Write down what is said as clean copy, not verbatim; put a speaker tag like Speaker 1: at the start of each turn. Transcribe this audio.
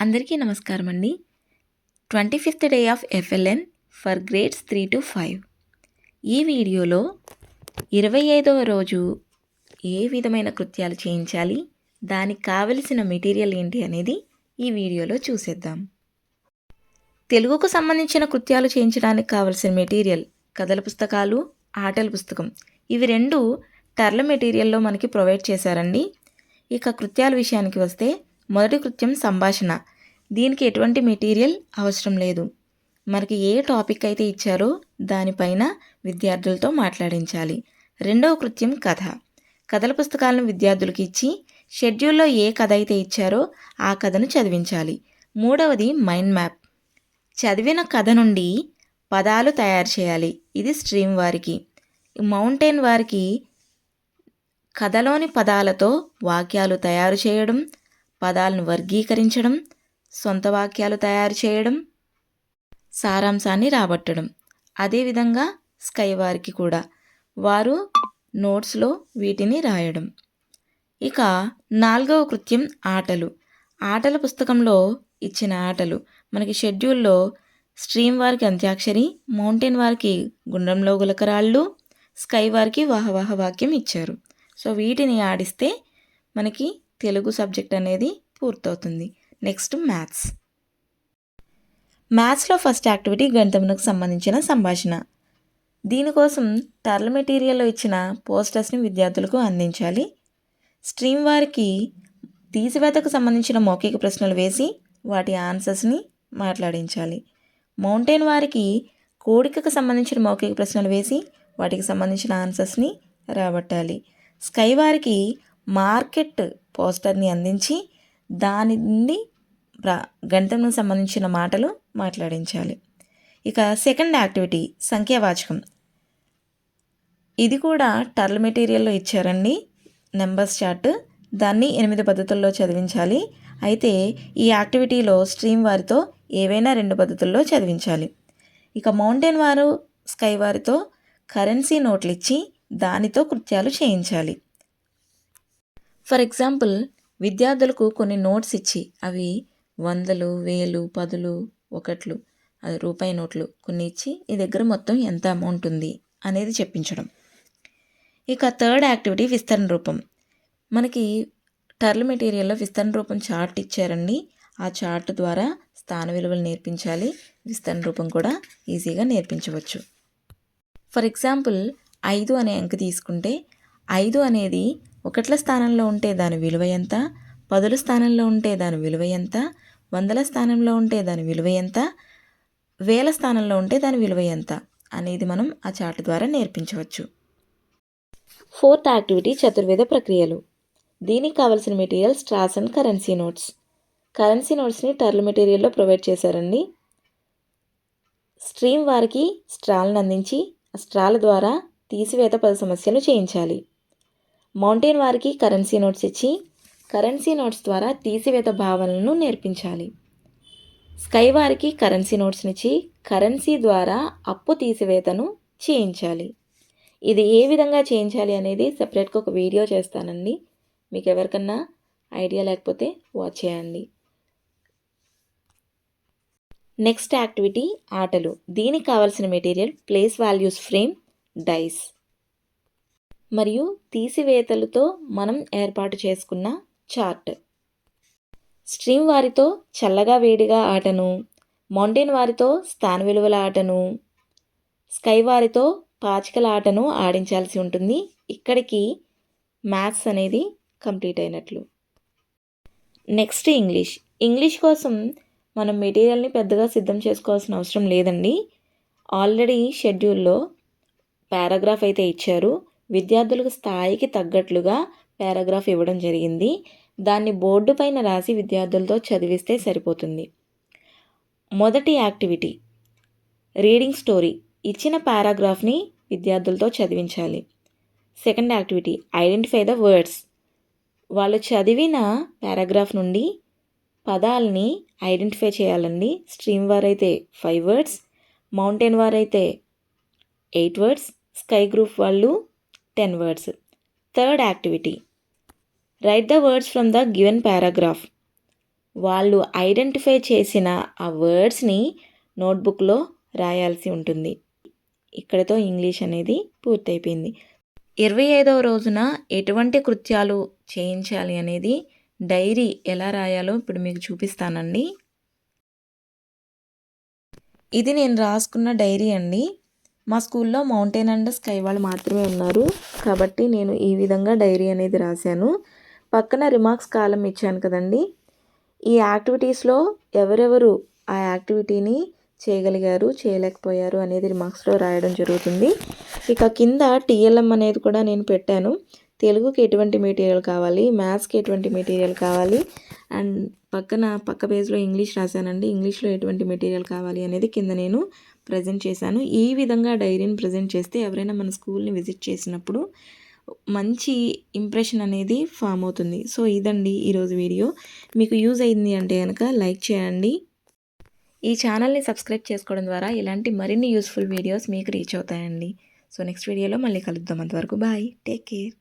Speaker 1: అందరికీ నమస్కారం అండి. 25th day of FLN for grades 3 to 5. ఈ వీడియోలో 25వ రోజు ఏ విధమైన కృత్యాలు చేయించాలి, దానికి కావలసిన మెటీరియల్ ఏంటి అనేది ఈ వీడియోలో చూసేద్దాం. తెలుగుకు సంబంధించిన కృత్యాలు చేయించడానికి కావలసిన మెటీరియల్ కథల పుస్తకాలు, ఆటల పుస్తకం. ఇవి రెండు టర్ల మెటీరియల్లో మనకి ప్రొవైడ్ చేశారండి. ఇక కృత్యాల విషయానికి వస్తే మొదటి కృత్యం సంభాషణ. దీనికి ఎటువంటి మెటీరియల్ అవసరం లేదు. మనకి ఏ టాపిక్ అయితే ఇచ్చారో దానిపైన విద్యార్థులతో మాట్లాడించాలి. రెండవ కృత్యం కథ. కథల పుస్తకాలను విద్యార్థులకు ఇచ్చి షెడ్యూల్లో ఏ కథ అయితే ఇచ్చారో ఆ కథను చదివించాలి. మూడవది మైండ్ మ్యాప్. చదివిన కథ నుండి పదాలు తయారు చేయాలి. ఇది స్ట్రీమ్ వారికి. మౌంటైన్ వారికి కథలోని పదాలతో వాక్యాలు తయారు చేయడం, పదాలను వర్గీకరించడం, సొంత వాక్యాలు తయారు చేయడం, సారాంశాన్ని రాబట్టడం. అదేవిధంగా స్కై వారికి కూడా వారు నోట్స్లో వీటిని రాయడం. ఇక నాలుగవ కృత్యం ఆటలు. ఆటల పుస్తకంలో ఇచ్చిన ఆటలు మనకి షెడ్యూల్లో స్ట్రీమ్ వారికి అంత్యాక్షరి, మౌంటైన్ వారికి గుండ్రంలో గులకరాళ్ళు, స్కై వారికి వాహవాహ వాక్యం ఇచ్చారు. సో వీటిని ఆడిస్తే మనకి తెలుగు సబ్జెక్ట్ అనేది పూర్తవుతుంది. Next maths. మ్యాథ్స్లో ఫస్ట్ యాక్టివిటీ గణితమునకు సంబంధించిన సంభాషణ. దీనికోసం టర్ల మెటీరియల్లో ఇచ్చిన పోస్టర్స్ని విద్యార్థులకు అందించాలి. స్ట్రీమ్ వారికి తీసివేతకు సంబంధించిన మౌఖిక ప్రశ్నలు వేసి వాటి ఆన్సర్స్ని మాట్లాడించాలి. మౌంటైన్ వారికి కూడికకు సంబంధించిన మౌఖిక ప్రశ్నలు వేసి వాటికి సంబంధించిన ఆన్సర్స్ని రాబట్టాలి. స్కై వారికి మార్కెట్ పోస్టర్ని అందించి దాని నుండి గణితంకు సంబంధించిన మాటలు మాట్లాడించాలి. ఇక సెకండ్ యాక్టివిటీ సంఖ్యావాచకం. ఇది కూడా టర్ల్ మెటీరియల్లో ఇచ్చారండి. Numbers chart. దాన్ని 8 పద్ధతుల్లో చదివించాలి. అయితే ఈ యాక్టివిటీలో స్ట్రీమ్ వారితో ఏవైనా 2 పద్ధతుల్లో చదివించాలి. ఇక మౌంటైన్ వారు స్కై వారితో కరెన్సీ నోట్లు ఇచ్చి దానితో కృత్యాలు చేయించాలి. ఫర్ ఎగ్జాంపుల్, విద్యార్థులకు కొన్ని నోట్స్ ఇచ్చి అవి 100, 1000, 10, 1, అది రూపాయి నోట్లు కొన్ని ఇచ్చి ఈ దగ్గర మొత్తం ఎంత అమౌంట్ ఉంది అనేది చెప్పించడం. ఇక థర్డ్ యాక్టివిటీ విస్తరణ రూపం. మనకి టర్ల్ మెటీరియల్లో విస్తరణ రూపం చార్ట్ ఇచ్చారండి. ఆ చార్ట్ ద్వారా స్థాన విలువలు నేర్పించాలి. విస్తరణ రూపం కూడా ఈజీగా నేర్పించవచ్చు. ఫర్ ఎగ్జాంపుల్, 5 అనే అంకె తీసుకుంటే 5 అనేది 1ల స్థానంలో ఉంటే దాని విలువ ఎంత, 10ల స్థానంలో ఉంటే దాని విలువ ఎంత, 100ల స్థానంలో ఉంటే దాని విలువ ఎంత, 1000ల స్థానంలో ఉంటే దాని విలువ ఎంత అనేది మనం ఆ చార్ట్ ద్వారా నేర్పించవచ్చు. ఫోర్త్ యాక్టివిటీ చతుర్వేద ప్రక్రియలు. దీనికి కావలసిన material straws and currency notes. Currency నోట్స్ని టర్ల్ మెటీరియల్లో ప్రొవైడ్ చేశారండి. స్ట్రీమ్ వారికి స్ట్రాలను అందించి ఆ స్ట్రాల ద్వారా తీసివేత పద సమస్యలు చేయించాలి. మౌంటైన్ వారికి కరెన్సీ నోట్స్ ఇచ్చి కరెన్సీ నోట్స్ ద్వారా తీసివేత భావనలను నేర్పించాలి. స్కై వారికి కరెన్సీ నోట్స్ని ఇచ్చి కరెన్సీ ద్వారా అప్పు తీసివేతను చేయించాలి. ఇది ఏ విధంగా చేయించాలి అనేది సెపరేట్గా ఒక వీడియో చేస్తానండి. మీకు ఎవరికన్నా ఐడియా లేకపోతే వాచ్ చేయండి. నెక్స్ట్ యాక్టివిటీ ఆటలు. దీనికి కావాల్సిన material place values frame, dice మరియు తీసివేతలతో మనం ఏర్పాటు చేసుకున్న చార్ట్. స్ట్రీమ్ వారితో చల్లగా వేడిగా ఆటను, మౌంటైన్ వారితో స్థాన విలువల ఆటను, స్కై వారితో పాచికల ఆటను ఆడించాల్సి ఉంటుంది. ఇక్కడికి మ్యాథ్స్ అనేది కంప్లీట్ అయినట్లు. Next English. ఇంగ్లీష్ కోసం మనం మెటీరియల్ని పెద్దగా సిద్ధం చేసుకోవాల్సిన అవసరం లేదండి. ఆల్రెడీ షెడ్యూల్లో పారాగ్రాఫ్ అయితే ఇచ్చారు. విద్యార్థులకు స్థాయికి తగ్గట్లుగా పారాగ్రాఫ్ ఇవ్వడం జరిగింది. దాన్ని బోర్డు పైన రాసి విద్యార్థులతో చదివిస్తే సరిపోతుంది. మొదటి యాక్టివిటీ రీడింగ్ స్టోరీ. ఇచ్చిన పారాగ్రాఫ్ని విద్యార్థులతో చదివించాలి. Second activity identify the words. వాళ్ళు చదివిన పారాగ్రాఫ్ నుండి పదాలని ఐడెంటిఫై చేయాలండి. స్ట్రీమ్ వారైతే 5 words, మౌంటైన్ వారైతే 8 words, స్కై గ్రూప్ వాళ్ళు 10 words. Third activity right the words from the given paragraph. వాళ్ళు ఐడెంటిఫై చేసిన ఆ వర్డ్స్ని నోట్బుక్లో రాయాల్సి ఉంటుంది. ఇక్కడితో ఇంగ్లీష్ అనేది పూర్తయిపోయింది. 25వ రోజున ఎటువంటి కృత్యాలు చేయించాలి అనేది డైరీ ఎలా రాయాలో ఇప్పుడు మీకు చూపిస్తానండి. ఇది నేను రాసుకున్న డైరీ అండి. మా స్కూల్లో మౌంటైన్ అండ్ స్కై వాళ్ళు మాత్రమే ఉన్నారు కాబట్టి నేను ఈ విధంగా డైరీ అనేది రాశాను. పక్కన రిమార్క్స్ కాలం ఇచ్చాను కదండి. ఈ యాక్టివిటీస్లో ఎవరెవరు ఆ యాక్టివిటీని చేయగలిగారు, చేయలేకపోయారు అనేది రిమార్క్స్లో రాయడం జరుగుతుంది. ఇక కింద టీఎల్ఎం అనేది కూడా నేను పెట్టాను. తెలుగుకి ఎటువంటి మెటీరియల్ కావాలి, మ్యాథ్స్కి ఎటువంటి మెటీరియల్ కావాలి, అండ్ పక్క పేజ్లో ఇంగ్లీష్ రాశానండి. ఇంగ్లీష్లో ఎటువంటి మెటీరియల్ కావాలి అనేది కింద నేను ప్రజెంట్ చేశాను. ఈ విధంగా డైరీని ప్రజెంట్ చేస్తే ఎవరైనా మన స్కూల్ని విజిట్ చేసినప్పుడు మంచి ఇంప్రెషన్ అనేది ఫామ్ అవుతుంది. సో ఇదండి ఈరోజు వీడియో. మీకు యూజ్ అయింది అంటే కనుక లైక్ చేయండి. ఈ ఛానల్ని సబ్స్క్రైబ్ చేసుకోవడం ద్వారా ఇలాంటి మరిన్ని యూస్ఫుల్ వీడియోస్ మీకు రీచ్ అవుతాయండి. సో నెక్స్ట్ వీడియోలో మళ్ళీ కలుద్దాం. అంతవరకు బాయ్, టేక్ కేర్.